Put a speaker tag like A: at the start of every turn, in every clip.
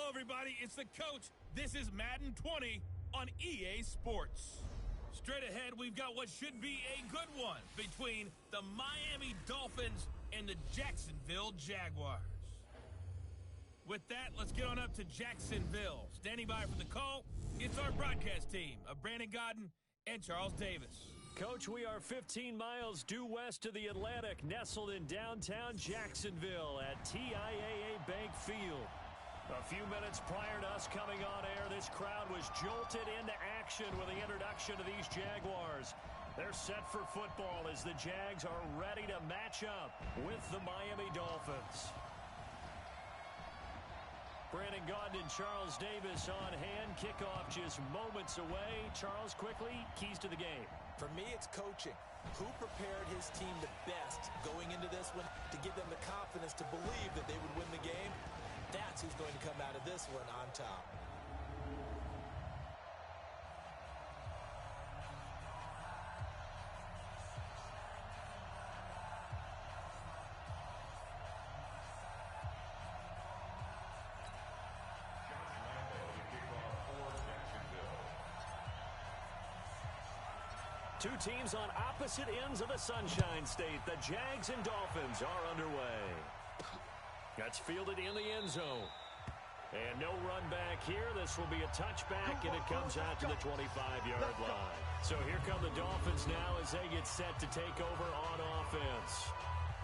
A: Hello, everybody. It's the coach. This is Madden 20 on EA Sports. Straight ahead, we've got what should be a good one between the Miami Dolphins and the Jacksonville Jaguars. With that, let's get on up to Jacksonville. Standing by for the call, it's our broadcast team of Brandon Godden and Charles Davis.
B: Coach, we are 15 miles due west of the Atlantic, nestled in downtown Jacksonville at TIAA Bank Field. A few minutes prior to us coming on air, this crowd was jolted into action with the introduction of these Jaguars. They're set for football as the Jags are ready to match up with the Miami Dolphins. Brandon Godden and Charles Davis on hand. Kickoff just moments away. Charles, quickly, keys to the game.
C: For me, it's coaching. Who prepared his team the best going into this one to give them the confidence to believe that they would win the game? That's who's going to come out of this one on top.
B: Two teams on opposite ends of the Sunshine State. The Jags and Dolphins are underway. That's fielded in the end zone. And no run back here. This will be a touchback, and it comes out to the 25-yard line. So here come the Dolphins now as they get set to take over on offense.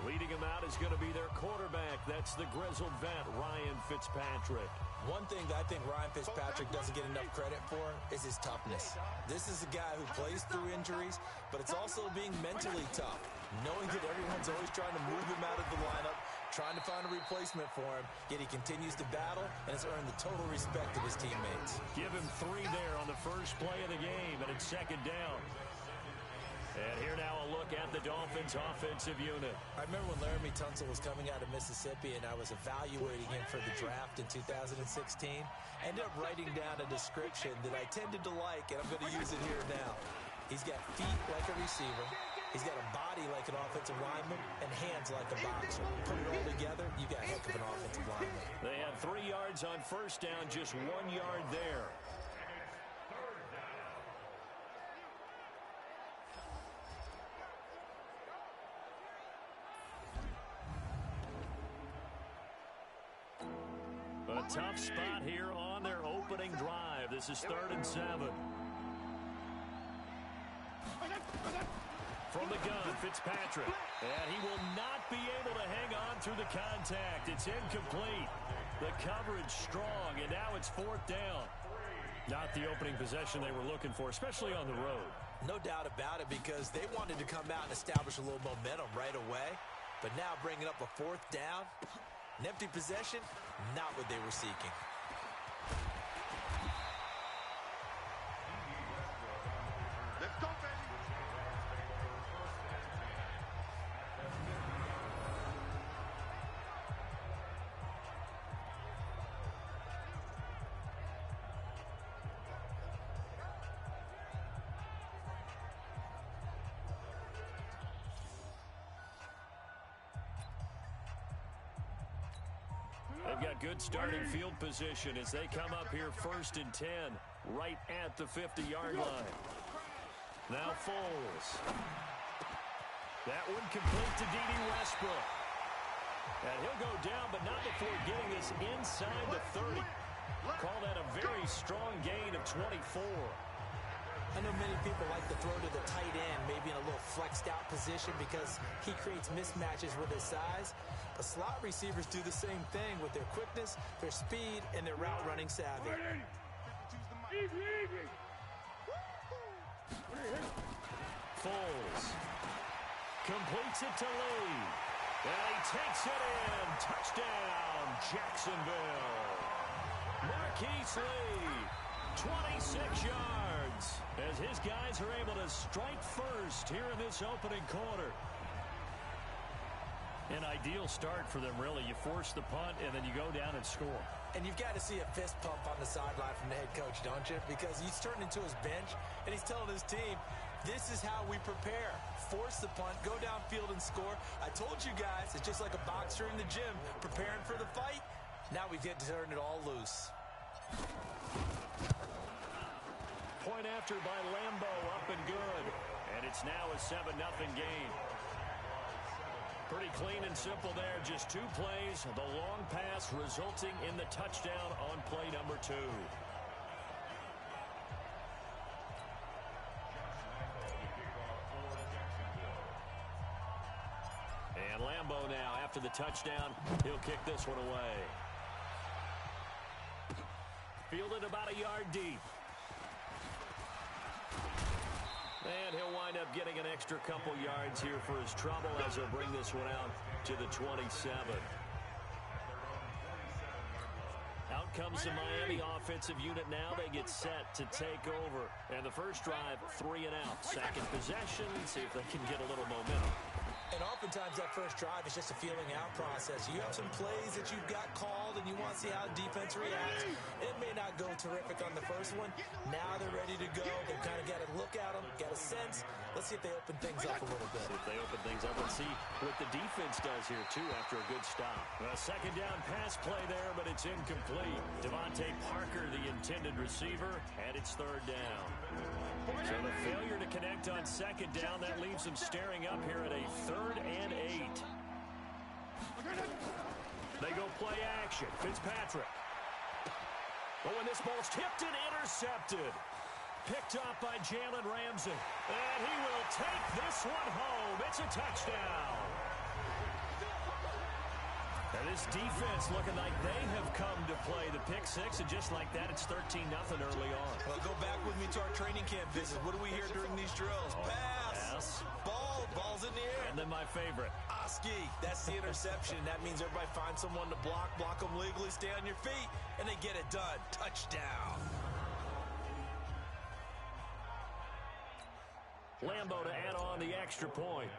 B: Leading them out is going to be their quarterback. That's the grizzled vet, Ryan Fitzpatrick.
C: One thing that I think Ryan Fitzpatrick doesn't get enough credit for is his toughness. This is a guy who plays through injuries, but it's also being mentally tough, knowing that everyone's always trying to move him out of the lineup, trying to find a replacement for him, yet he continues to battle and has earned the total respect of his teammates.
B: Give him 3 there on the first play of the game, and it's second down. And here now a look at the Dolphins' offensive unit.
C: I remember when Laramie Tunsil was coming out of Mississippi and I was evaluating him for the draft in 2016. I ended up writing down a description that I tended to like, and I'm going to use it here now. He's got feet like a receiver. He's got a body like an offensive lineman and hands like a boxer. Put it all together, you got a heck of an offensive lineman.
B: They had 3 yards on first down, just 1 yard there. A tough spot here on their opening drive. This is 3rd and 7. From the gun, Fitzpatrick. And he will not be able to hang on through the contact. It's incomplete. The coverage strong, and now it's 4th down. Not the opening possession they were looking for, especially on the road.
C: No doubt about it, because they wanted to come out and establish a little momentum right away. But now bringing up a 4th down, an empty possession, not what they were seeking.
D: Let's go, baby.
B: They've got good starting field position as they come up here 1st and 10, right at the 50-yard line. Now Foles. That one complete to D.D. Westbrook. And he'll go down, but not before getting this inside the 30. Call that a very strong gain of 24.
C: I know many people like to throw to the tight end, maybe in a little flexed out position because he creates mismatches with his size. But slot receivers do the same thing with their quickness, their speed, and their route running savvy.
B: Foles completes it to Lee. And he takes it in. Touchdown, Jacksonville. Marquise Lee, 26 yards, as his guys are able to strike first here in this opening quarter. An ideal start for them, really. You force the punt, and then you go down and score.
C: And you've got to see a fist pump on the sideline from the head coach, don't you? Because he's turned into his bench, and he's telling his team, this is how we prepare. Force the punt, go downfield and score. I told you guys, it's just like a boxer in the gym preparing for the fight. Now we get to turn it all loose.
B: Point after by Lambo, up and good. And it's now a 7-0 game. Pretty clean and simple there. Just 2 plays. The long pass resulting in the touchdown on play number 2. And Lambo now, after the touchdown, he'll kick this one away. Fielded about a yard deep. And he'll wind up getting an extra couple yards here for his trouble as he'll bring this one out to the 27. Out comes the Miami offensive unit now. They get set to take over. And the first drive, 3 and out. Second possession, see if they can get a little momentum.
C: And oftentimes that first drive is just a feeling out process. You have some plays that you've got called and you want to see how the defense reacts. It may not go terrific on the first one. Now they're ready to go. They've kind of got to look at them, got a sense. Let's see if they open things up a little bit.
B: See if they open things up. Let's see what the defense does here, too, after a good stop. A second down pass play there, but it's incomplete. Devontae Parker, the intended receiver, and it's third down. So the failure to connect on second down, that leaves them staring up here at a 3rd and 8. They go play action. Fitzpatrick. Oh, and this ball's tipped and intercepted. Picked up by Jalen Ramsey. And he will take this one home. It's a touchdown. And this defense looking like they have come to play the pick 6, and just like that, it's 13-0 early on.
C: Well, go back with me to our training camp visit. What do we hear during these drills? Pass. Ball's in the air.
B: And then my favorite.
C: Oski. That's the interception. That means everybody finds someone to block them legally, stay on your feet, and they get it done. Touchdown.
B: Lambo to add on the extra point.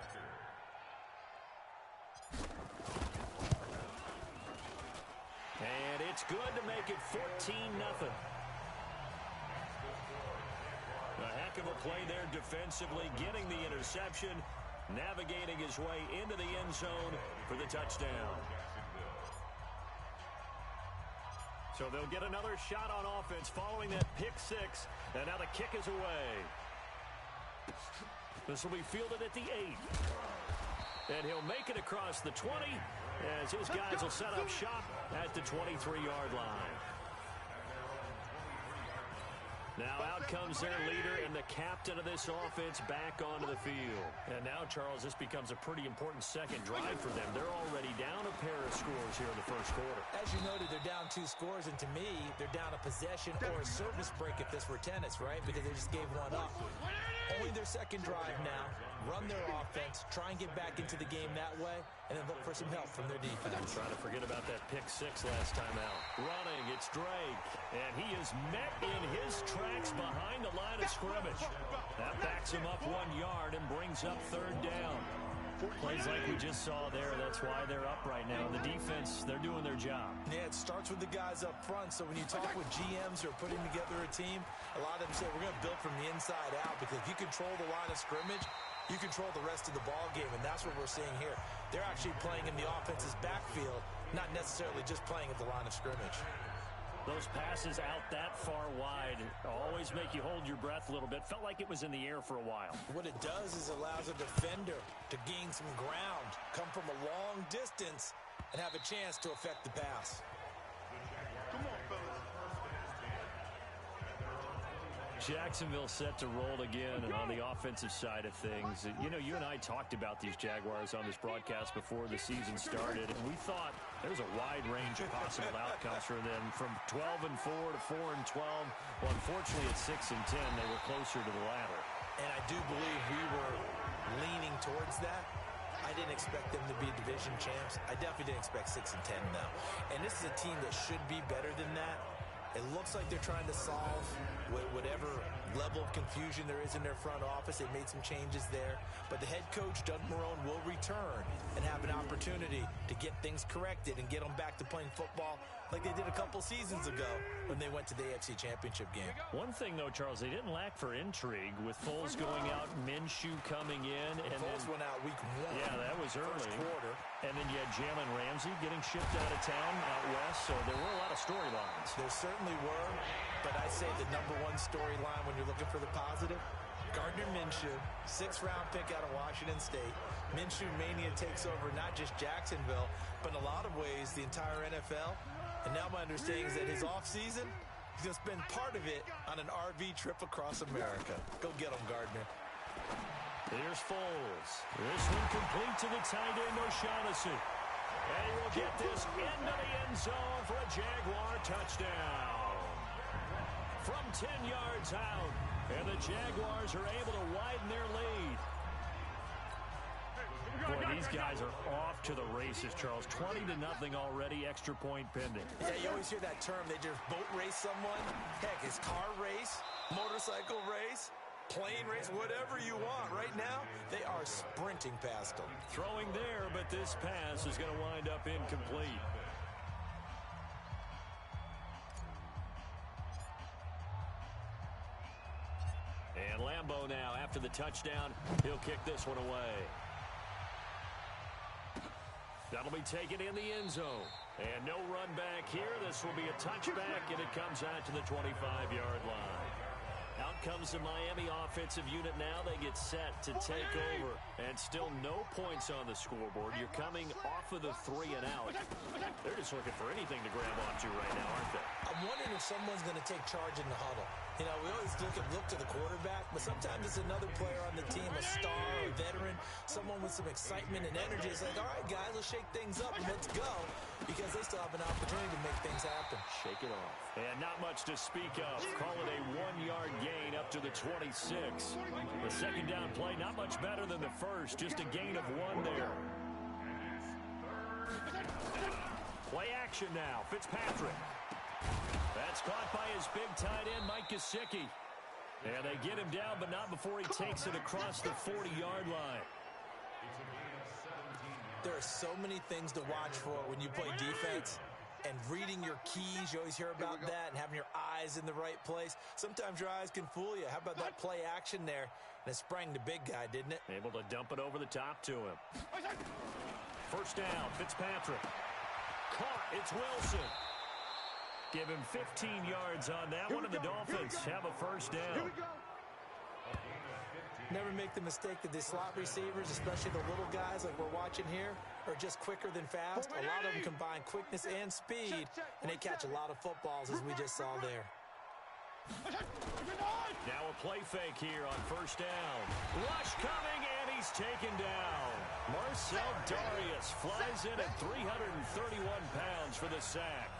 B: And it's good to make it 14-0. A heck of a play there defensively, getting the interception, navigating his way into the end zone for the touchdown. So they'll get another shot on offense following that pick 6, and now the kick is away. This will be fielded at the 8. And he'll make it across the 20 as his guys will set up shop at the 23-yard line. Now out comes their leader and the captain of this offense back onto the field. And now, Charles, this becomes a pretty important second drive for them. They're already down a pair of scores here in the first quarter.
C: As you noted, they're down 2 scores, and to me, they're down a possession or a service break if this were tennis, right? Because they just gave one up. Only their second drive now. Run their offense, try and get back into the game that way, and then look for some help from their defense.
B: Trying to forget about that pick 6 last time out. Running, it's Drake, and he is met in his tracks behind the line of scrimmage. That backs him up 1 yard and brings up third down. Plays like we just saw there, that's why they're up right now. The defense, they're doing their job.
C: Yeah, it starts with the guys up front, so when you talk with GMs who are putting together a team, a lot of them say we're going to build from the inside out, because if you control the line of scrimmage, you control the rest of the ball game, and that's what we're seeing here. They're actually playing in the offense's backfield, not necessarily just playing at the line of scrimmage.
B: Those passes out that far wide always make you hold your breath a little bit. Felt like it was in the air for a while.
C: What it does is allows a defender to gain some ground, come from a long distance, and have a chance to affect the pass.
D: Come on, fellas.
B: Jacksonville set to roll again, and on the offensive side of things, you know, you and I talked about these Jaguars on this broadcast before the season started, and we thought there was a wide range of possible outcomes for them, from 12-4 to 4-12. Well, unfortunately, at 6-10, they were closer to the latter.
C: And I do believe we were leaning towards that. I didn't expect them to be division champs. I definitely didn't expect 6-10, though. And this is a team that should be better than that. It looks like they're trying to solve whatever level of confusion there is in their front office. They made some changes there. But the head coach, Doug Marrone, will return and have an opportunity to get things corrected and get them back to playing football like they did a couple seasons ago when they went to the AFC Championship game.
B: One thing, though, Charles, they didn't lack for intrigue with Foles going out, Minshew coming in. And
C: Foles went out week 1.
B: Yeah, that was early.
C: First quarter.
B: And then you had Jalen Ramsey getting shipped out of town out west, so there were a lot of storylines.
C: There certainly were, but I say the number one storyline when you're looking for the positive, Gardner Minshew, 6th-round pick out of Washington State. Minshew mania takes over not just Jacksonville, but in a lot of ways the entire NFL. And now my understanding is that his offseason, he's going to spend part of it on an RV trip across America. Go get him, Gardner.
B: Here's Foles. This one complete to the tight end, O'Shaughnessy. And he will get this into the end zone for a Jaguar touchdown. From 10 yards out, and the Jaguars are able to widen their lead. Boy, these guys are off to the races, Charles. 20-0 already, extra point pending.
C: Yeah, you always hear that term. They just boat race someone. Heck, it's car race, motorcycle race, plane race, whatever you want. Right now, they are sprinting past them.
B: Throwing there, but this pass is going to wind up incomplete. And Lambeau now, after the touchdown, he'll kick this one away. That'll be taken in the end zone. And no run back here. This will be a touchback, and it comes out to the 25-yard line. Out comes the Miami offensive unit now. They get set to take over. And still no points on the scoreboard. You're coming off of the 3 and out. They're just looking for anything to grab onto right now, aren't they?
C: I'm wondering if someone's going to take charge in the huddle. You know, we always look to the quarterback, but sometimes it's another player on the team, a star, a veteran, someone with some excitement and energy. It's like, all right, guys, let's shake things up and let's go, because they still have an opportunity to make things happen.
B: Shake it off. And not much to speak of. Call it a 1-yard gain up to the 26. The second down play, not much better than the first, just a gain of 1 there. Play action now. Fitzpatrick. That's caught by his big tight end, Mike Gesicki. And they get him down, but not before he takes it across the 40-yard line.
C: There are so many things to watch for when you play defense. And reading your keys, you always hear about that, and having your eyes in the right place. Sometimes your eyes can fool you. How about that play action there? And it sprang the big guy, didn't it?
B: Able to dump it over the top to him. First down, Fitzpatrick. Caught, it's Wilson. Give him 15 yards on that one, and the Dolphins have a first down.
C: Never make the mistake that the slot receivers, especially the little guys like we're watching here, are just quicker than fast. A lot of them combine quickness and speed, and they catch a lot of footballs, as we just saw there.
B: Now a play fake here on first down. Rush coming, and he's taken down. Marcel Darius flies in at 331 pounds for the sack.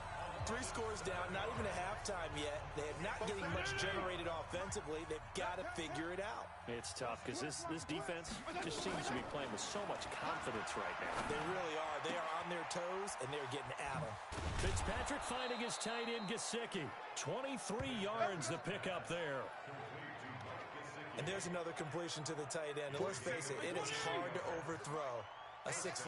C: 3 scores down, not even a halftime yet. They are not getting much generated offensively. They've got to figure it out.
B: It's tough because this defense just seems to be playing with so much confidence right now.
C: They really are. They are on their toes, and they're getting at them.
B: Fitzpatrick finding his tight end, Gesicki. 23 yards the pickup there.
C: And there's another completion to the tight end. And let's face it, it is hard to overthrow a 6'6"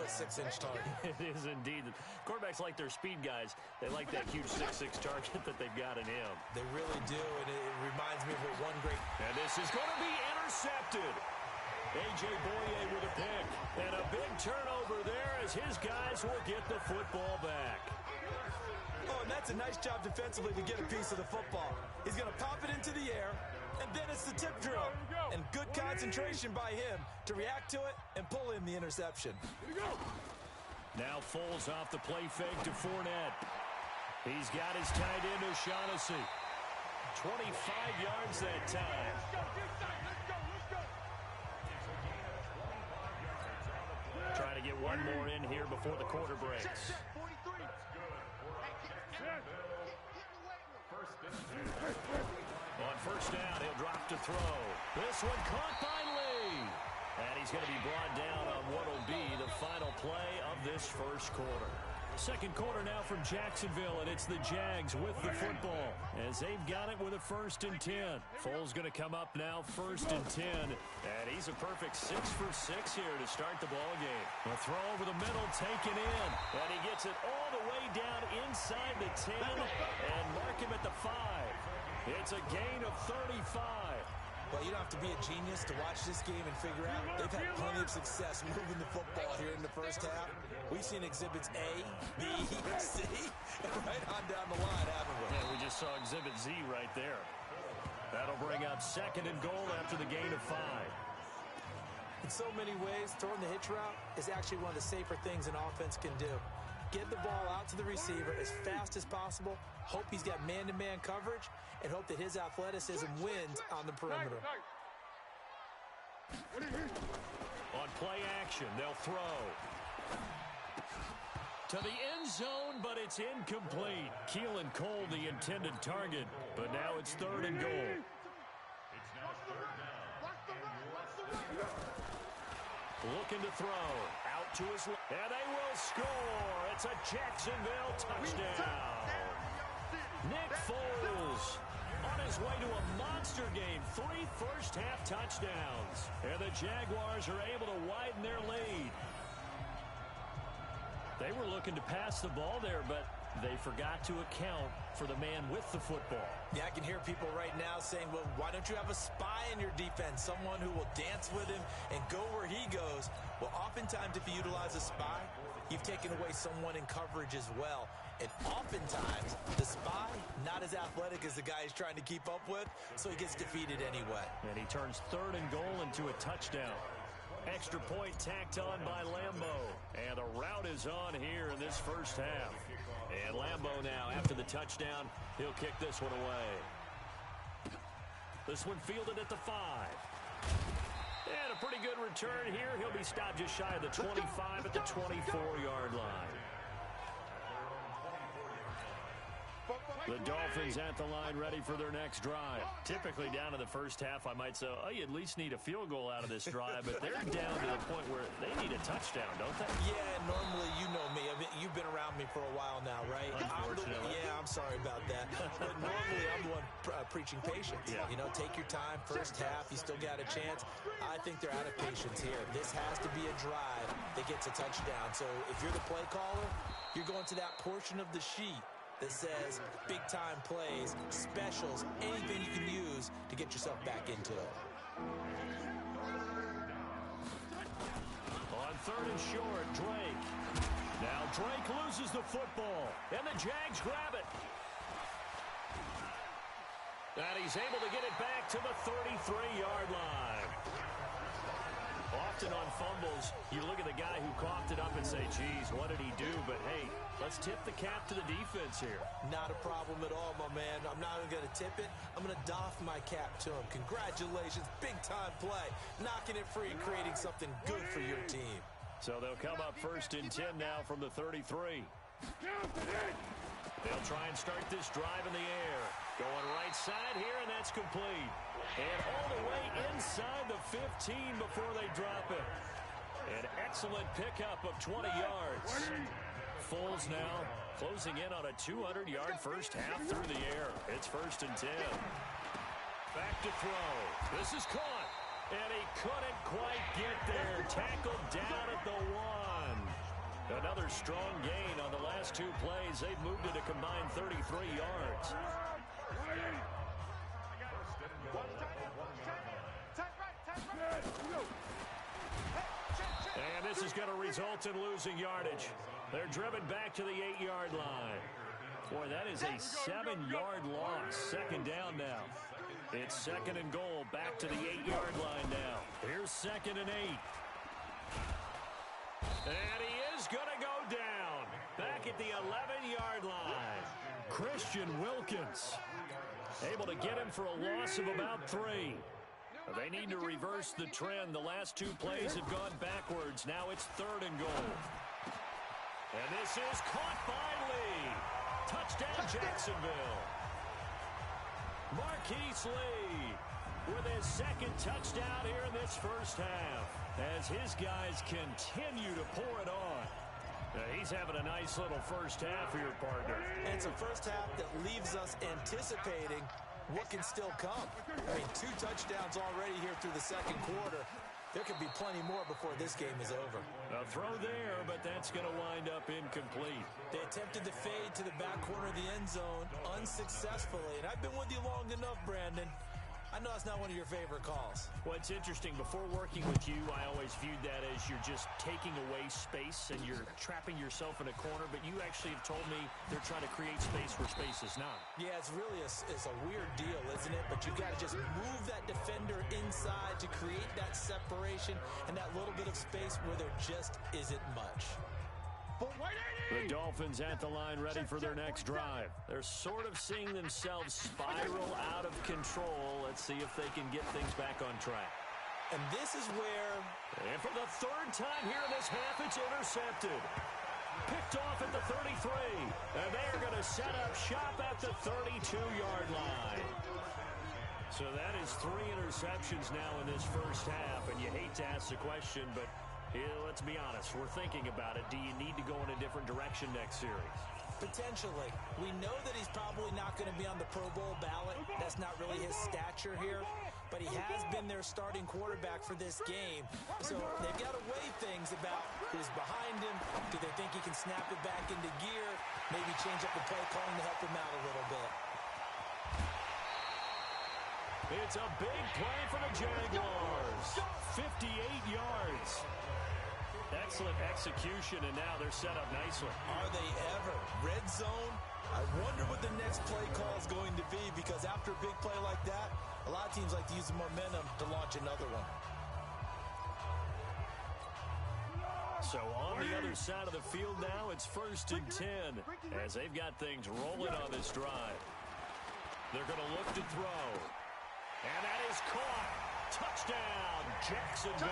C: target.
B: It is indeed. Quarterbacks like their speed guys. They like that huge 6'6" target that they've got in him.
C: They really do, and it reminds me of what one great...
B: And this is going to be intercepted. A.J. Boye with a pick. And a big turnover there as his guys will get the football back.
C: Oh, and that's a nice job defensively to get a piece of the football. He's going to pop it into the air, and then it's the tip drill. And good concentration by him to react to it and pull in the interception.
B: Now Foles off the play fake to Fournette. He's got his tight end, O'Shaughnessy. 25 yards that time. Trying to get one more in here before the quarter breaks. On first down, he'll drop to throw. This one caught by Lee. And he's going to be brought down on what will be the final play of this first quarter. Second quarter now from Jacksonville, and it's the Jags with the football as they've got it with a 1st and 10. Foles going to come up now, 1st and 10, and he's a perfect 6 for 6 here to start the ball game. A throw over the middle, taken in, and he gets it all the way down inside the 10 and mark him at the 5. It's a gain of 35.
C: Well, you don't have to be a genius to watch this game and figure out they've had plenty of success moving the football here in the first half. We've seen exhibits A, B, C, and right on down the line, haven't we?
B: Yeah, we just saw exhibit Z right there. That'll bring up 2nd and goal after the gain of 5.
C: In so many ways, throwing the hitch route is actually one of the safer things an offense can do. Get the ball out to the receiver as fast as possible, hope he's got man-to-man coverage, and hope that his athleticism wins on the perimeter.
B: On play action, they'll throw. To the end zone, but it's incomplete. Keelan Cole, the intended target, but now it's 3rd and goal. Looking to throw. Out to his left. And they will score. It's a Jacksonville touchdown. Nick Foles on his way to a monster game. 3 first-half touchdowns. And the Jaguars are able to widen their lead. They were looking to pass the ball there, but they forgot to account for the man with the football.
C: Yeah, I can hear people right now saying, well, why don't you have a spy in your defense, someone who will dance with him and go where he goes? Well, oftentimes if you utilize a spy, you've taken away someone in coverage as well. And oftentimes, the spy, not as athletic as the guy he's trying to keep up with, so he gets defeated anyway.
B: And he turns 3rd and goal into a touchdown. Extra point tacked on by Lambo. And the route is on here in this first half. And Lambo now, after the touchdown, he'll kick this one away. This one fielded at the 5. And a pretty good return here. He'll be stopped just shy of the 25 at the 24-yard line. The Dolphins at the line ready for their next drive. Typically down to the first half, I might say, oh, you at least need a field goal out of this drive, but they're down to the point where they need a touchdown, don't they?
C: Yeah, normally, you know me. I mean, you've been around me for a while now, right?
B: Unfortunately.
C: I'm sorry about that. But normally, I'm the one preaching patience.
B: Yeah.
C: You know, take your time. First half, you still got a chance. I think they're out of patience here. This has to be a drive that gets a touchdown. So if you're the play caller, you're going to that portion of the sheet that says big-time plays, specials, anything you can use to get yourself back into it.
B: On 3rd and short, Drake. Now Drake loses the football, and the Jags grab it. And he's able to get it back to the 33-yard line. Often on fumbles, you look at the guy who coughed it up and say, geez, what did he do? But, hey, let's tip the cap to the defense here.
C: Not a problem at all, my man. I'm not even going to tip it. I'm going to doff my cap to him. Congratulations, big-time play. Knocking it free and creating something good for your team.
B: So they'll come up 1st and 10 now from the 33. They'll try and start this drive in the air. Going right side here, and that's complete. And all the way inside the 15 before they drop it. An excellent pickup of 20 yards. Foles now closing in on a 200-yard first half through the air. It's 1st and 10. Back to throw. This is caught. And he couldn't quite get there. Tackled down at the 1. Another strong gain on the last 2 plays. They've moved it a combined 33 yards. And this is going to result in losing yardage. They're driven back to the 8-yard line. Boy, that is a 7-yard loss. 2nd down now. It's 2nd and goal. Back to the 8-yard line now. Here's 2nd and 8. And he is going to go down. Back at the 11-yard line. Christian Wilkins able to get him for a loss of about 3. They need to reverse the trend. The last 2 plays have gone backwards. Now it's 3rd and goal. And this is caught by Lee. Touchdown, Jacksonville. Marquise Lee with his 2nd touchdown here in this first half as his guys continue to pour it on. He's having a nice little first half here, partner.
C: And it's a first half that leaves us anticipating what can still come. I mean, 2 touchdowns already here through the second quarter. There could be plenty more before this game is over.
B: A throw there, but that's going to wind up incomplete.
C: They attempted the fade to the back corner of the end zone unsuccessfully. And I've been with you long enough, Brandon. I know it's not one of your favorite calls.
B: Well, it's interesting. Before working with you, I always viewed that as you're just taking away space and you're trapping yourself in a corner. But you actually have told me they're trying to create space where space is not.
C: Yeah, it's really it's a weird deal, isn't it? But you've got to just move that defender inside to create that separation and that little bit of space where there just isn't much.
B: The Dolphins at the line ready for their next drive. They're sort of seeing themselves spiral out of control. Let's see if they can get things back on track.
C: And this is where...
B: And for the 3rd time here in this half, it's intercepted. Picked off at the 33. And they're going to set up shop at the 32-yard line. So that is 3 interceptions now in this first half. And you hate to ask the question, but... yeah, let's be honest. We're thinking about it. Do you need to go in a different direction next series?
C: Potentially. We know that he's probably not going to be on the Pro Bowl ballot. That's not really his stature here. But he has been their starting quarterback for this game. So they've got to weigh things about who's behind him. Do they think he can snap it back into gear? Maybe change up the play calling to help him out a little bit.
B: It's a big play for the Jaguars. 58 yards. Excellent execution, and now they're set up nicely.
C: Are they ever? Red zone? I wonder what the next play call is going to be, because after a big play like that, a lot of teams like to use the momentum to launch another one.
B: So on the other side of the field now, it's 1st and 10 as they've got things rolling on this drive. They're going to look to throw. And that is caught. Touchdown, Jacksonville.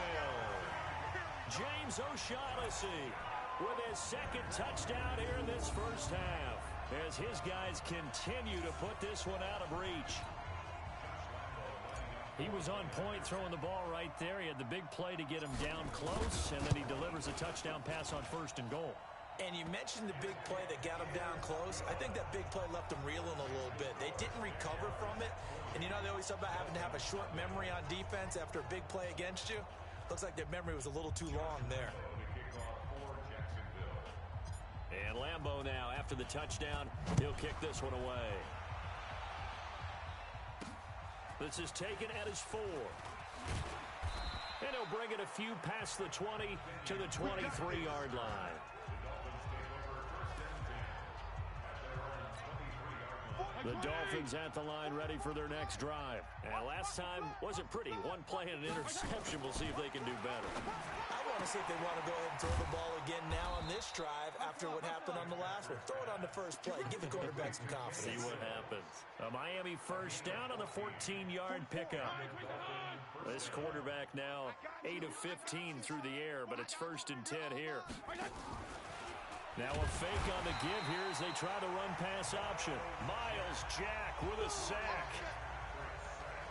B: James O'Shaughnessy with his 2nd touchdown here in this first half as his guys continue to put this one out of reach. He was on point throwing the ball right there. He had the big play to get him down close, and then he delivers a touchdown pass on 1st and goal.
C: And you mentioned the big play that got him down close. I think that big play left him reeling a little bit. They didn't recover from it. And you know, they always talk about having to have a short memory on defense after a big play against you. Looks like their memory was a little too long there.
B: And Lambeau now, after the touchdown, he'll kick this one away. This is taken at his 4. And he'll bring it a few past the 20 to the 23-yard line. The Dolphins at the line ready for their next drive. And last time wasn't pretty. 1 play and an interception. We'll see if they can do better.
C: I want to see if they want to go ahead and throw the ball again now on this drive after what happened on the last one. Throw it on the first play. Give the quarterback some confidence.
B: See what happens. A Miami first down on the 14-yard pickup. This quarterback now 8 of 15 through the air, but it's 1st and 10 here. Now a fake on the give here as they try the run-pass option. Miles Jack with a sack.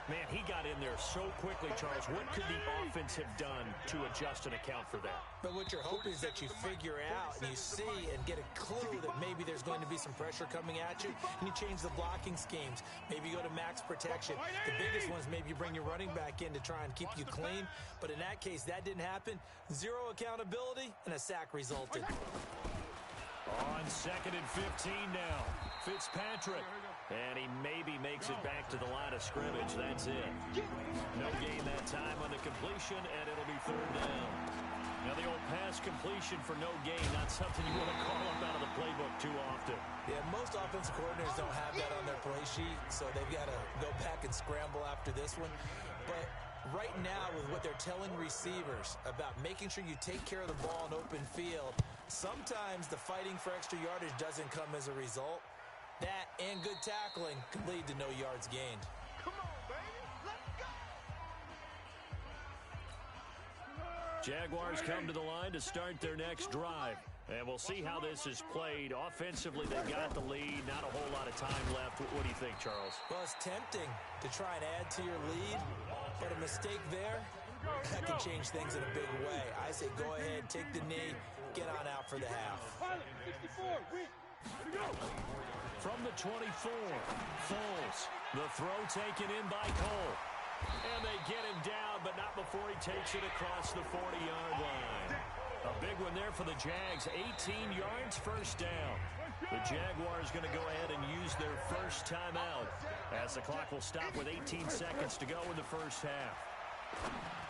B: Man, he got in there so quickly, Charles. What could the offense have done to adjust and account for that?
C: But what you're hoping is that you figure out and you see and get a clue that maybe there's going to be some pressure coming at you, and you change the blocking schemes. Maybe you go to max protection. The biggest one is maybe you bring your running back in to try and keep you clean. But in that case, that didn't happen. 0 accountability, and a sack resulted.
B: On 2nd and 15 now. Fitzpatrick. And he maybe makes it back to the line of scrimmage. That's it. No gain that time on the completion, and it'll be 3rd down. Now the old pass completion for no gain, not something you want to call up out of the playbook too often.
C: Yeah, most offensive coordinators don't have that on their play sheet, so they've got to go back and scramble after this one. But right now, with what they're telling receivers about making sure you take care of the ball in open field, sometimes the fighting for extra yardage doesn't come as a result. That and good tackling could lead to no yards gained.
D: Come on, baby. Let's go.
B: Jaguars come to the line to start their next drive. And we'll see how this is played. Offensively, they've got the lead. Not a whole lot of time left. What do you think, Charles?
C: Well, it's tempting to try and add to your lead, but a mistake there That can change things in a big way. I say go ahead, take the knee, get on out for the half.
B: From the 24, Foles. The throw taken in by Cole. And they get him down, but not before he takes it across the 40-yard line. A big one there for the Jags. 18 yards, first down. The Jaguars going to go ahead and use their first timeout as the clock will stop with 18 seconds to go in the first half.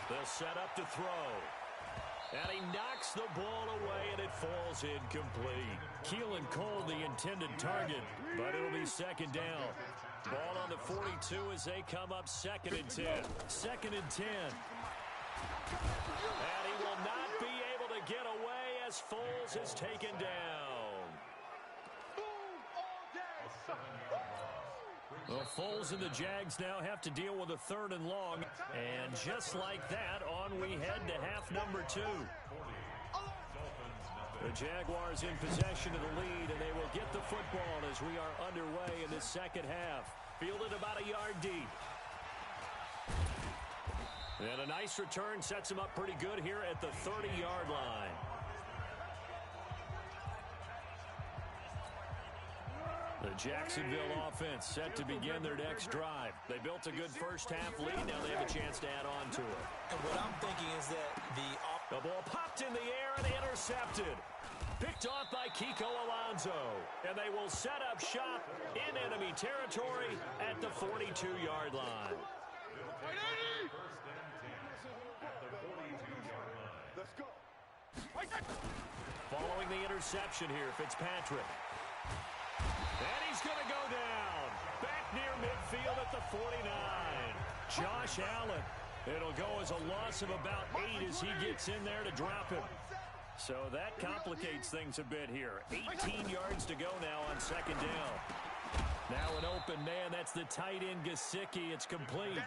B: They'll set up to throw. And he knocks the ball away, and it falls incomplete. Keelan Cole, the intended target, but it'll be second down. Ball on the 42 as they come up second and 10. Second and 10. And he will not be able to get away as Foles is taken down. Well, Foles and the Jags now have to deal with a third and long. And just like that, on we head to half number 2. The Jaguars in possession of the lead, and they will get the football as we are underway in this second half. Fielded about a yard deep. And a nice return sets him up pretty good here at the 30-yard line. The Jacksonville offense set to begin their next drive. They built a good first-half lead. Now they have a chance to add on to it.
C: And what I'm thinking is that
B: the ball popped in the air and intercepted. Picked off by Kiko Alonso. And they will set up shop in enemy territory at the 42-yard line.
D: Let's go.
B: Following the interception here, Fitzpatrick. And he's going to go down. Back near midfield at the 49. Josh Allen. It'll go as a loss of about 8 as he gets in there to drop him. So that complicates things a bit here. 18 yards to go now on second down. Now an open man. That's the tight end Gesicki. It's complete.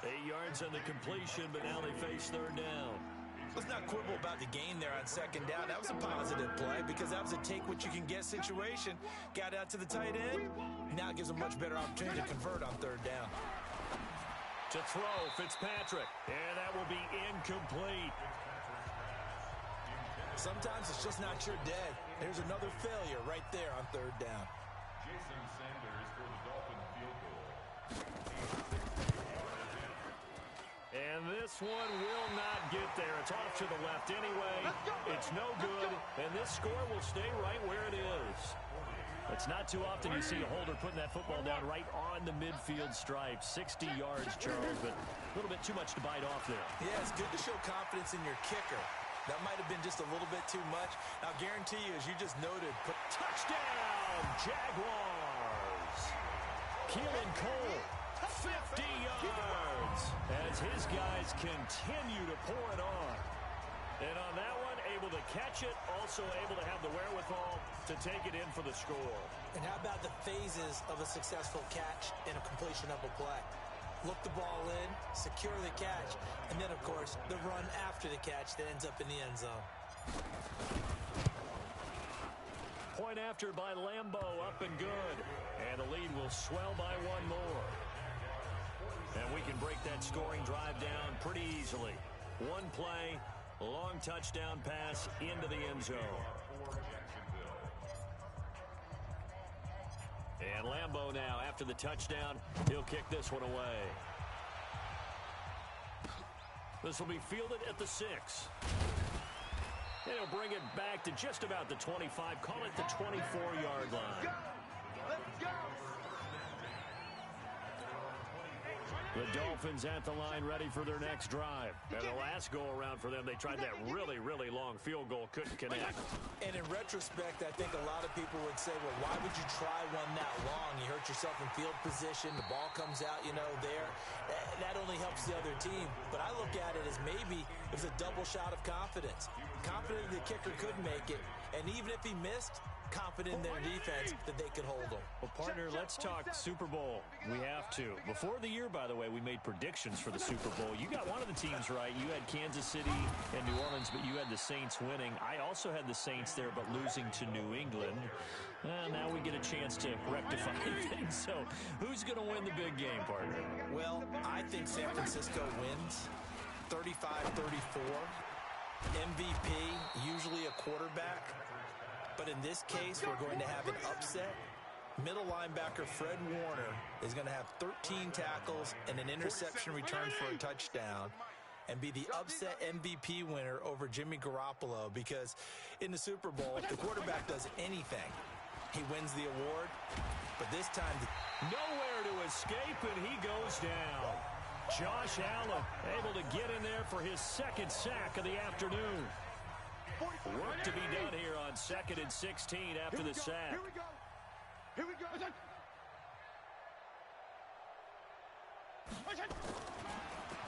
B: 8 yards on the completion, but now they face third down.
C: Let's not quibble about the gain there on second down. That was a positive play because that was a take-what-you-can-get situation. Got out to the tight end. Now it gives a much better opportunity to convert on third down.
B: To throw, Fitzpatrick. And that will be incomplete.
C: Sometimes it's just not your day. There's another failure right there on third down.
E: Jason Sanders for the Dolphins field goal.
B: And this one will not get there. It's off to the left anyway. It's no good, and this score will stay right where it is. It's not too often you see a holder putting that football down right on the midfield stripe. 60 yards, Charles, but a little bit too much to bite off there.
C: Yeah, it's good to show confidence in your kicker. That might have been just a little bit too much. I'll guarantee you, as you just noted,
B: touchdown, Jaguars. Keelan Cole, 50 yards, as his guys continue to pour it on. And on that one, able to catch it, also able to have the wherewithal to take it in for the score.
C: And how about the phases of a successful catch and a completion of a play? Look the ball in, secure the catch, and then, of course, the run after the catch that ends up in the end zone.
B: Point after by Lambeau, up and good. And the lead will swell by one more. And we can break that scoring drive down pretty easily. One play, a long touchdown pass into the end zone. And Lambeau now, after the touchdown, he'll kick this one away. This will be fielded at the 6. And he'll bring it back to just about the 25. Call it the 24-yard line.
D: Let's go.
B: The Dolphins at the line ready for their next drive. And the last go-around for them, they tried that really, really long field goal, couldn't connect.
C: And in retrospect, I think a lot of people would say, well, why would you try one that long? You hurt yourself in field position. The ball comes out, there. That only helps the other team. But I look at it as maybe it was a double shot of confidence. Confident the kicker could make it. And even if he missed, confident in their defense that they could hold them.
B: Well, partner, let's talk Super Bowl. We have to. Before the year, by the way, we made predictions for the Super Bowl. You got one of the teams right. You had Kansas City and New Orleans, but you had the Saints winning. I also had the Saints there, but losing to New England. Now we get a chance to rectify things. So who's going to win the big game, partner?
C: Well, I think San Francisco wins. 35-34. MVP, usually a quarterback. But in this case, we're going to have an upset. Middle linebacker Fred Warner is going to have 13 tackles and an interception return for a touchdown and be the upset MVP winner over Jimmy Garoppolo, because in the Super Bowl, if the quarterback does anything, he wins the award. But this time,
B: nowhere to escape, and he goes down. Josh Allen able to get in there for his second sack of the afternoon. Work to be done here on 2nd and 16 after the sack.
D: Here we go. Here we go.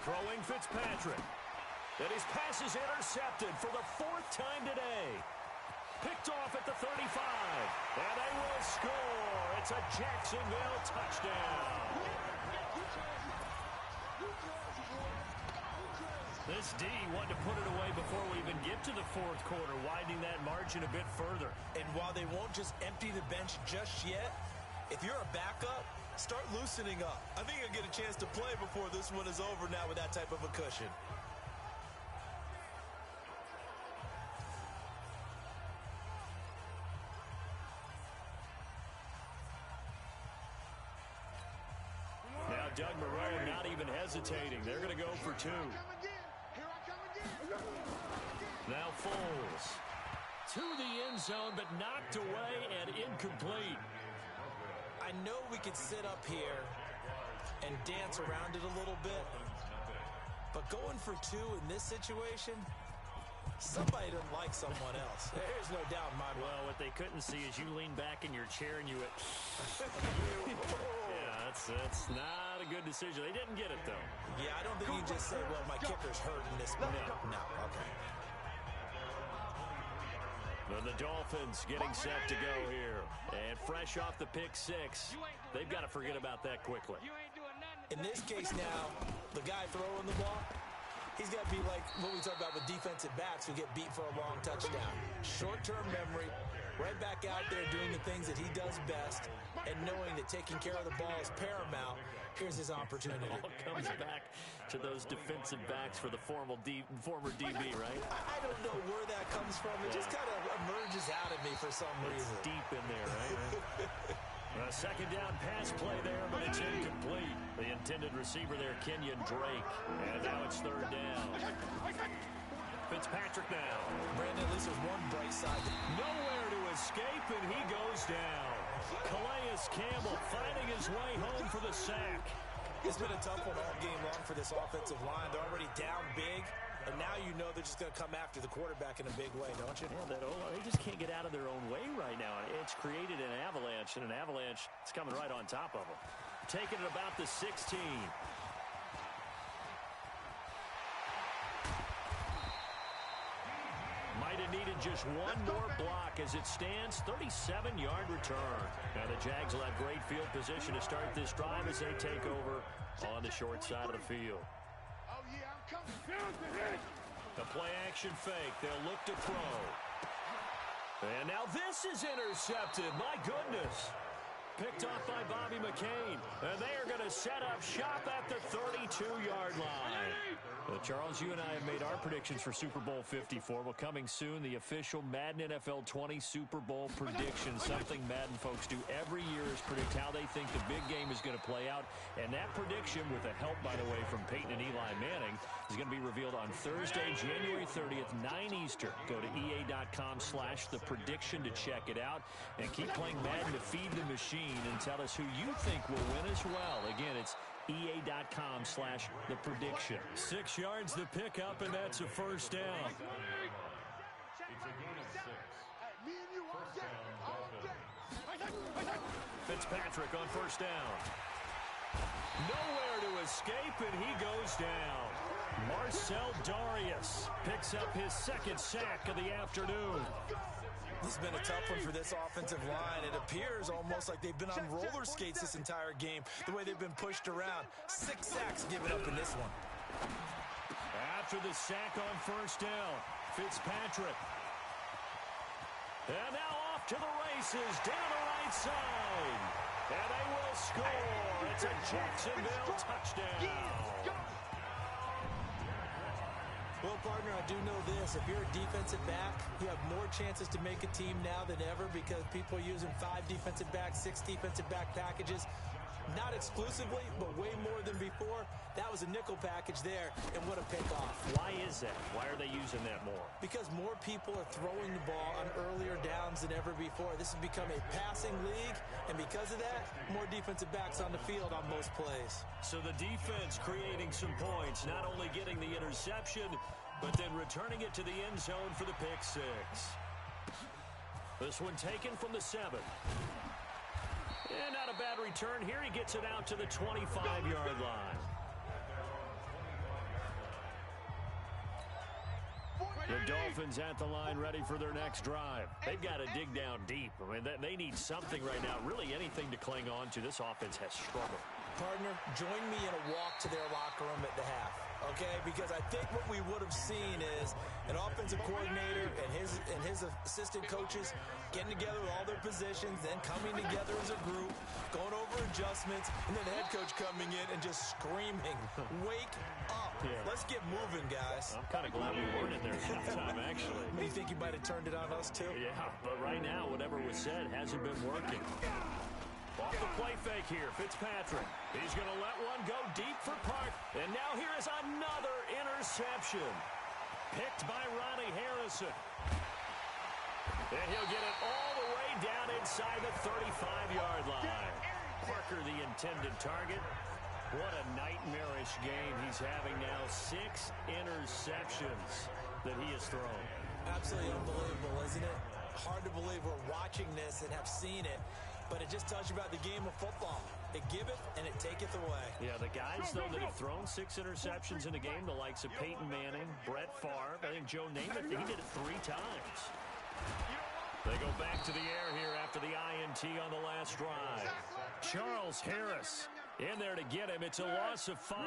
B: Throwing Fitzpatrick. And his pass is intercepted for the 4th time today. Picked off at the 35. And they will score. It's a Jacksonville touchdown. This D wanted to put it away before we even get to the 4th quarter, widening that margin a bit further.
C: And while they won't just empty the bench just yet, if you're a backup, start loosening up. I think you'll get a chance to play before this one is over now with that type of a cushion.
B: Now Doug Marrone not even hesitating. They're going to go for 2. Now Foles to the end zone, but knocked away and incomplete.
C: I know we could sit up here and dance around it a little bit, but going for 2 in this situation, somebody doesn't like someone else. There's no doubt in my mind.
B: Well, what they couldn't see is you lean back in your chair and you went, yeah, that's not a good decision. They didn't get it, though.
C: Yeah, I don't think you can just say, well, my kicker's hurting this minute. No, okay.
B: But the Dolphins getting set to go here. And fresh off the pick 6, they've got to forget about that quickly.
C: In this case now, the guy throwing the ball, he's got to be like what we talk about with defensive backs who get beat for a long touchdown. Short-term memory, right back out there doing the things that he does best, and knowing that taking care of the ball is paramount. Here's his opportunity.
B: It all comes back to those defensive backs for the former DB, right?
C: I don't know where that comes from. It just kind of emerges out of me for some reason.
B: It's deep in there, right? A second down pass play there, but it's incomplete. The intended receiver there, Kenyon Drake. And now it's 3rd down. Fitzpatrick now.
C: Brandon, at least there's one bright side.
B: Nowhere to escape, and he goes down. Calais Campbell finding his way home for the sack.
C: It's been a tough one all game long for this offensive line. They're already down big, and now you know they're just going to come after the quarterback in a big way, don't you?
B: Yeah, they just can't get out of their own way right now. It's created an avalanche, and an avalanche is coming right on top of them. Taking it about the 16. Might have needed just one more block as it stands. 37-yard return. Now the Jags will have great field position to start this drive as they take over on the short side of the field.
D: Oh, yeah, I'm coming.
B: The play-action fake. They'll look to throw. And now this is intercepted. My goodness. Picked off by Bobby McCain. And they are going to set up shop at the 32-yard line. Well, Charles, you and I have made our predictions for Super Bowl 54. Well, coming soon, the official Madden NFL 20 Super Bowl predictions. Something Madden folks do every year is predict how they think the big game is going to play out. And that prediction, with the help, by the way, from Peyton and Eli Manning, is going to be revealed on Thursday, January 30th, 9 Eastern. Go to EA.com/theprediction to check it out. And keep playing Madden to feed the machine and tell us who you think will win as well. Again, it's EA.com/theprediction. 6 yards the pickup, and that's a 1st down.
E: It's a gain of 6. First down, Dolphins.
B: Fitzpatrick on 1st down. Nowhere to escape, and he goes down. Marcel Darius picks up his 2nd sack of the afternoon.
C: This has been a tough one for this offensive line. It appears almost like they've been on roller skates this entire game, the way they've been pushed around. 6 sacks given up in this one.
B: After the sack on 1st down, Fitzpatrick. And now off to the races, down the right side. And they will score. It's a Jacksonville touchdown.
C: this. If you're a defensive back, you have more chances to make a team now than ever because people are using 5 defensive backs, 6 defensive back packages. Not exclusively, but way more than before. That was a nickel package there, and what a pickoff.
B: Why is that? Why are they using that more?
C: Because more people are throwing the ball on earlier downs than ever before. This has become a passing league, and because of that, more defensive backs on the field on most plays.
B: So the defense creating some points, not only getting the interception, but then returning it to the end zone for the pick 6. This one taken from the 7. And not a bad return here. He gets it out to the 25-yard line. The Dolphins at the line ready for their next drive. They've got to dig down deep. I mean, they need something right now, really anything to cling on to. This offense has struggled.
C: Partner, join me in a walk to their locker room at the half, okay? Because I think what we would have seen is an offensive coordinator and his assistant coaches getting together with all their positions, then coming together as a group, going over adjustments, and then the head coach coming in and just screaming, wake up. Yeah. Let's get moving, guys.
B: I'm kind of glad we weren't in there this time, actually.
C: Do you think you might have turned it on us, too?
B: Yeah, but right now, whatever was said hasn't been working. Off the play fake here, Fitzpatrick. He's going to let one go deep for Park. And now here is another interception. Picked by Ronnie Harrison. And he'll get it all the way down inside the 35-yard line. Parker, the intended target. What a nightmarish game he's having now. 6 interceptions that he has thrown.
C: Absolutely unbelievable, isn't it? Hard to believe we're watching this and have seen it. But it just tells you about the game of football. It giveth and it taketh away.
B: Yeah, the guys, though, that have thrown 6 interceptions in a game, the likes of Peyton Manning, Brett Favre, I think Joe Namath, he did it 3 times. They go back to the air here after the INT on the last drive. Charles Harris in there to get him. It's a loss of 5.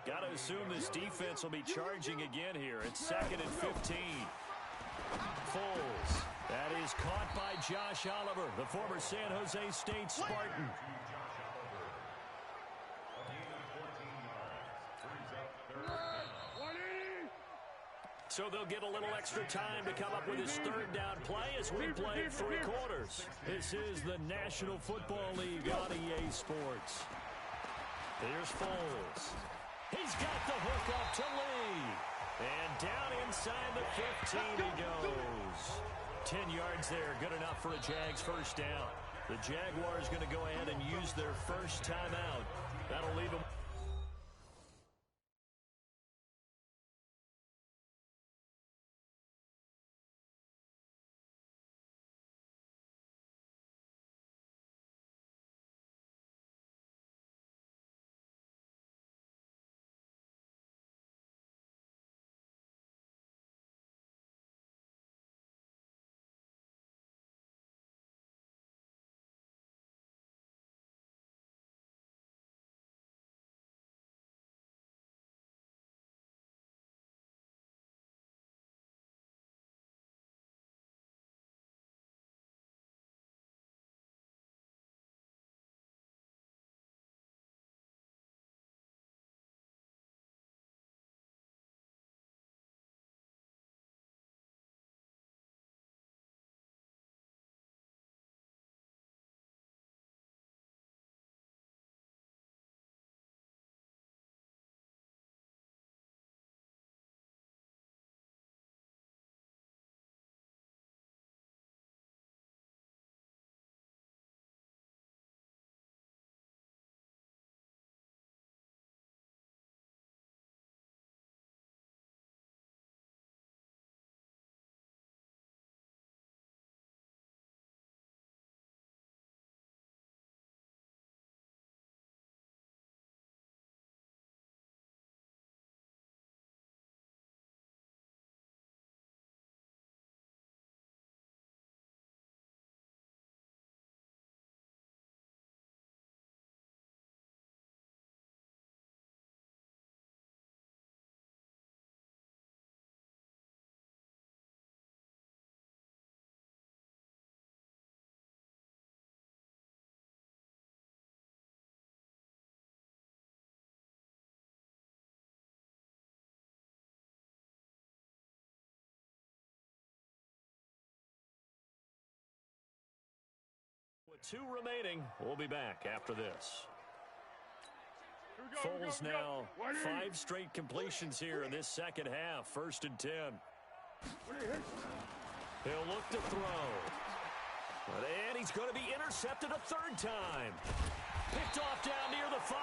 B: Got to assume this defense will be charging again here. It's 2nd and 15. Foles. That is caught by Josh Oliver, the former San Jose State Spartan. So they'll get a little extra time to come up with his 3rd down play as we play 3 quarters. This is the National Football League on EA Sports. Here's Foles. He's got the hook up to Lee. And down inside the 15 he goes. 10 yards there, good enough for a Jags first down. The Jaguars going to go ahead and use their first timeout. That'll leave them. 2 remaining. We'll be back after this. Foles now 5 straight completions here in this second half. 1st and 10. He'll look to throw. And he's going to be intercepted a 3rd time. Picked off down near the 5.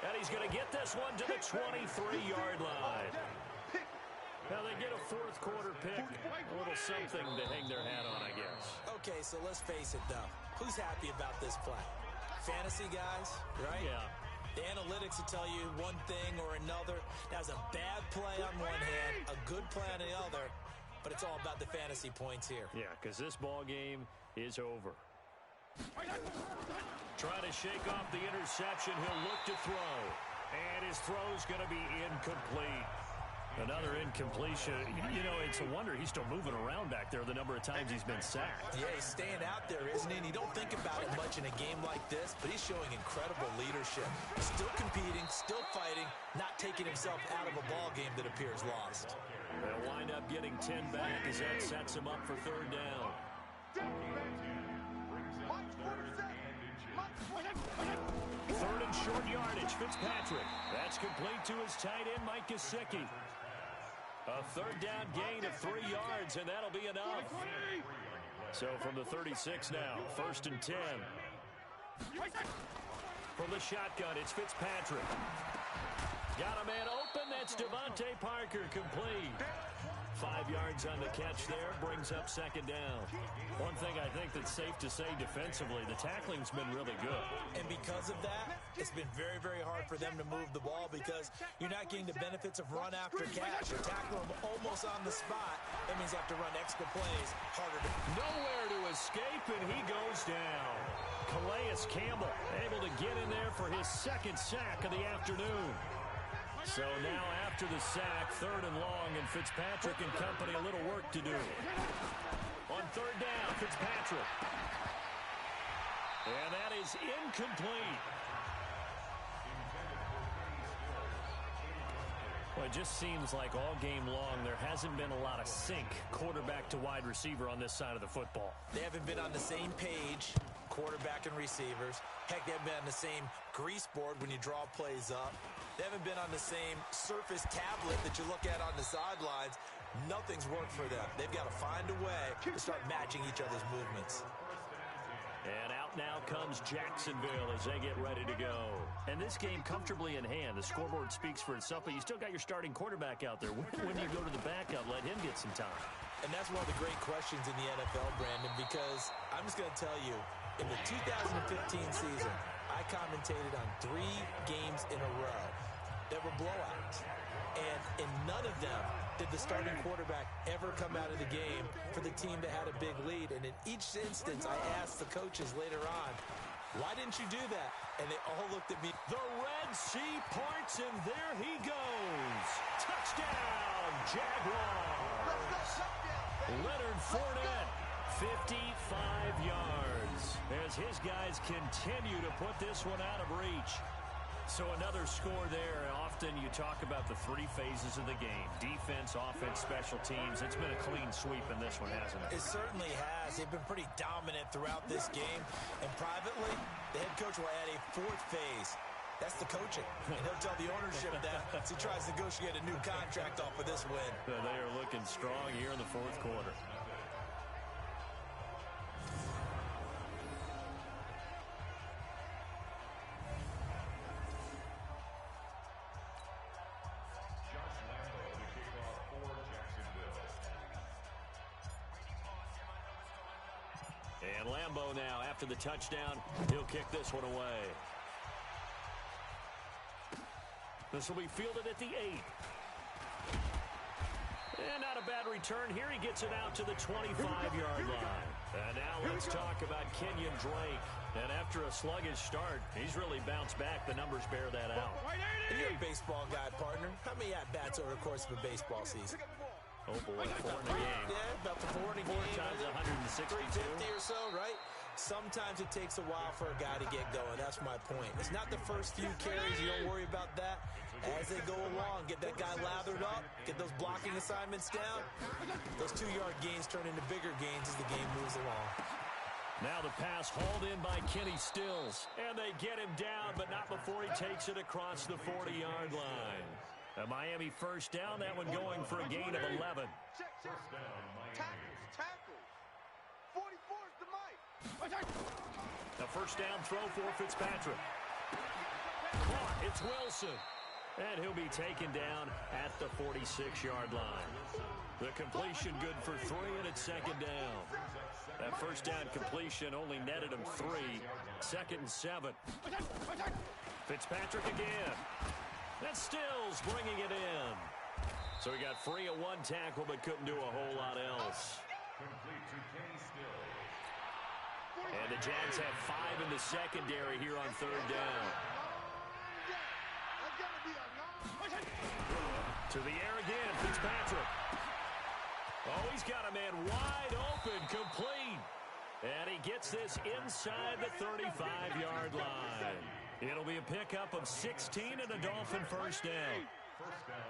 B: And he's going to get this one to the 23-yard line. Now they get a 4th quarter pick. A little something to hang their hat on, I guess.
C: Okay, so let's face it, though. Who's happy about this play? Fantasy guys, right?
B: Yeah.
C: The analytics will tell you one thing or another. That's a bad play on one hand, a good play on the other, but it's all about the fantasy points here.
B: Yeah, because this ball game is over. Trying to shake off the interception. He'll look to throw. And his throw's going to be incomplete. Another incompletion. You know, it's a wonder he's still moving around back there the number of times he's been sacked.
C: Yeah, he's staying out there, isn't he? And you don't think about it much in a game like this, but he's showing incredible leadership. Still competing, still fighting, not taking himself out of a ball game that appears lost.
B: They'll wind up getting 10 back as that sets him up for 3rd down. 3rd and short yardage. Fitzpatrick. That's complete to his tight end, Mike Gesicki. A 3rd down gain of 3 yards, and that'll be enough. So from the 36 now, 1st and 10. From the shotgun, it's Fitzpatrick. Got a man open. That's Devontae Parker, complete. 5 yards on the catch there, brings up 2nd down. One thing I think that's safe to say defensively, the tackling's been really good.
C: And because of that, it's been very, very hard for them to move the ball because you're not getting the benefits of run after catch. You're tackling them almost on the spot. That means you have to run extra plays harder.
B: Nowhere to escape, and he goes down. Calais Campbell able to get in there for his 2nd sack of the afternoon. So now after the sack, 3rd and long, and Fitzpatrick and company a little work to do. On 3rd down, Fitzpatrick. And that is incomplete. Well, it just seems like all game long there hasn't been a lot of sync quarterback to wide receiver on this side of the football.
C: They haven't been on the same page, quarterback and receivers. Heck, they haven't been on the same grease board when you draw plays up. They haven't been on the same surface tablet that you look at on the sidelines. Nothing's worked for them. They've got to find a way to start matching each other's movements.
B: And out now comes Jacksonville as they get ready to go. And this game comfortably in hand. The scoreboard speaks for itself, but you still got your starting quarterback out there. When you go to the backup, let him get some time.
C: And that's one of the great questions in the NFL, Brandon, because I'm just going to tell you, in the 2015 season, I commentated on 3 games in a row that were blowouts. And in none of them did the starting quarterback ever come out of the game for the team that had a big lead. And in each instance, I asked the coaches later on, why didn't you do that? And they all looked at me.
B: The Red Sea parts, and there he goes. Touchdown, Jaguars. Leonard Fournette, 55 yards, as his guys continue to put this one out of reach. So another score there. Often you talk about the 3 phases of the game. Defense, offense, special teams. It's been a clean sweep in this one, hasn't it?
C: It certainly has. They've been pretty dominant throughout this game. And privately, the head coach will add a 4th phase. That's the coaching. And he'll tell the ownership that as he tries to negotiate a new contract off of this win.
B: So they are looking strong here in the 4th quarter. And Lambeau now, after the touchdown, he'll kick this one away. This will be fielded at the 8. And not a bad return here. He gets it out to the 25-yard line. And now let's talk about Kenyon Drake. And after a sluggish start, he's really bounced back. The numbers bear that out.
C: You're a baseball guy, partner. How many at-bats over the course of a baseball season?
B: Oh, boy, 4 in a game.
C: Yeah, about the 4 in a game.
B: 4 times 162.
C: 350 or so, right? Sometimes it takes a while for a guy to get going. That's my point. It's not the first few carries. You don't worry about that. As they go along, get that guy lathered up, get those blocking assignments down. Those 2-yard gains turn into bigger gains as the game moves along.
B: Now the pass hauled in by Kenny Stills. And they get him down, but not before he takes it across the 40-yard line. A Miami first down, that one going for a gain of 11.
D: Tackles. 44 is the mic.
B: A first down throw for Fitzpatrick. Caught, it's Wilson. And he'll be taken down at the 46-yard line. The completion good for 3, and it's second down. That first down completion only netted him 3. 2nd and 7. Fitzpatrick again. That's Stills bringing it in. So he got free of 1 tackle, but couldn't do a whole lot else. And the Jags have 5 in the secondary here on 3rd down. To the air again, Fitzpatrick. Oh, he's got a man wide open, complete. And he gets this inside the 35-yard line. It'll be a pickup of 16 and a Dolphin first down.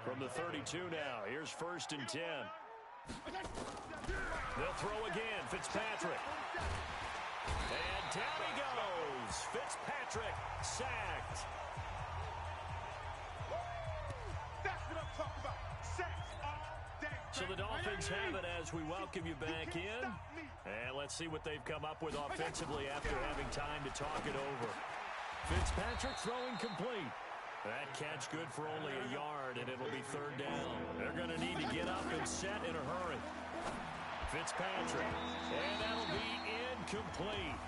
B: From the 32 now, here's 1st and 10. They'll throw again, Fitzpatrick. And down he goes. Fitzpatrick sacked.
D: That's what I'm talking about. Sacks all day.
B: So the Dolphins have it as we welcome you back in. And let's see what they've come up with offensively after having time to talk it over. Fitzpatrick throwing complete. That catch good for only a yard, and it'll be 3rd down. They're going to need to get up and set in a hurry. Fitzpatrick, and that'll be incomplete.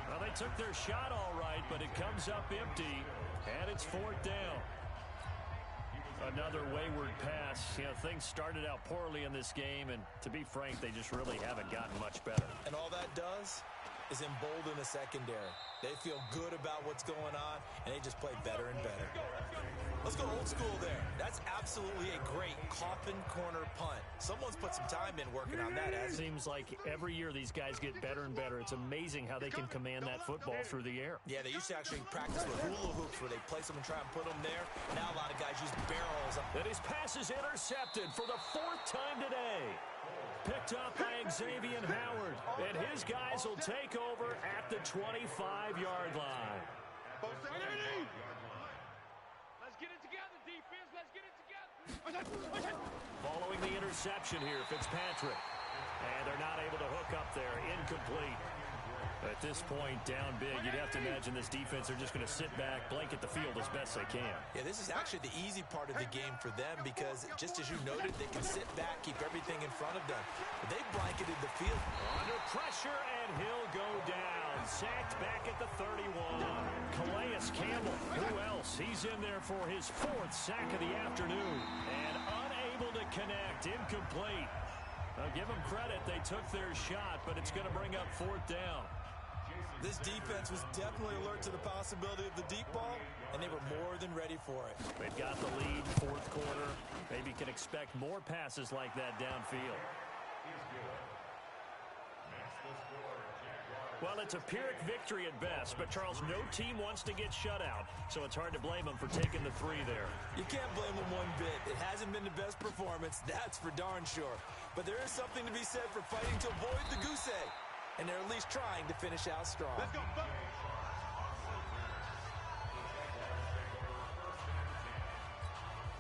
B: Well, they took their shot all right, but it comes up empty, and it's 4th down. Another wayward pass. You know, things started out poorly in this game, and to be frank, they just really haven't gotten much better.
C: And all that does is embolden the secondary. They feel good about what's going on, and they just play better and better. Let's go old school there. That's absolutely a great coffin corner punt. Someone's put some time in working on that.
B: It seems like every year these guys get better and better. It's amazing how they can command that football through the air.
C: Yeah, they used to actually practice with hula hoops where they place them and try and put them there. Now a lot of guys use barrels.
B: And his pass is intercepted for the 4th time today. Picked up by Xavier Howard. And his guys will take over at the 25-yard line.
D: Let's get it together, defense. Let's get it together.
B: Following the interception here, Fitzpatrick. And they're not able to hook up there. Incomplete. At this point, down big, you'd have to imagine this defense are just going to sit back, blanket the field as best they can.
C: Yeah, this is actually the easy part of the game for them because, just as you noted, they can sit back, keep everything in front of them. But they blanketed the field.
B: Under pressure, and he'll go down. Sacked back at the 31. Calais Campbell, who else? He's in there for his 4th sack of the afternoon. And unable to connect, incomplete. Now, give them credit, they took their shot, but it's going to bring up 4th down.
C: This defense was definitely alert to the possibility of the deep ball, and they were more than ready for it.
B: They've got the lead, 4th quarter. Maybe can expect more passes like that downfield. Well, it's a Pyrrhic victory at best, but, Charles, no team wants to get shut out, so it's hard to blame them for taking the 3 there.
C: You can't blame them one bit. It hasn't been the best performance, that's for darn sure. But there is something to be said for fighting to avoid the goose egg. And they're at least trying to finish out strong.
D: Let's go,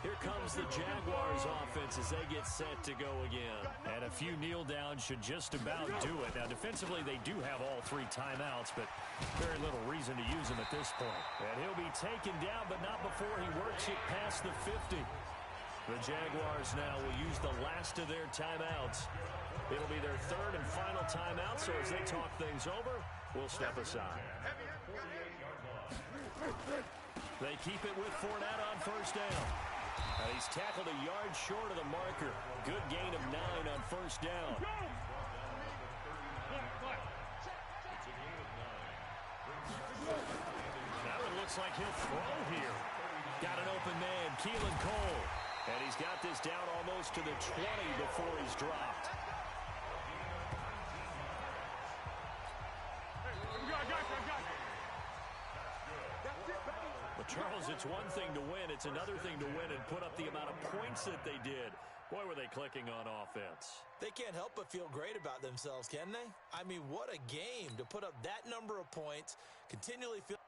B: Here comes the Jaguars offense as they get set to go again. And a few kneel downs should just about do it. Now, defensively, they do have all 3 timeouts, but very little reason to use them at this point. And he'll be taken down, but not before he works it past the 50. The Jaguars now will use the last of their timeouts. It'll be their 3rd and final timeout, so as they talk things over, we'll step aside. They keep it with Fournette on first down. He's tackled a yard short of the marker. Good gain of 9 on first down. Now it looks like he'll throw here. Got an open man, Keelan Cole. And he's got this down almost to the 20 before he's dropped. But Charles, it's one thing to win. It's another thing to win and put up the amount of points that they did. Boy, were they clicking on offense.
C: They can't help but feel great about themselves, can they? I mean, what a game to put up that number of points, continually feel...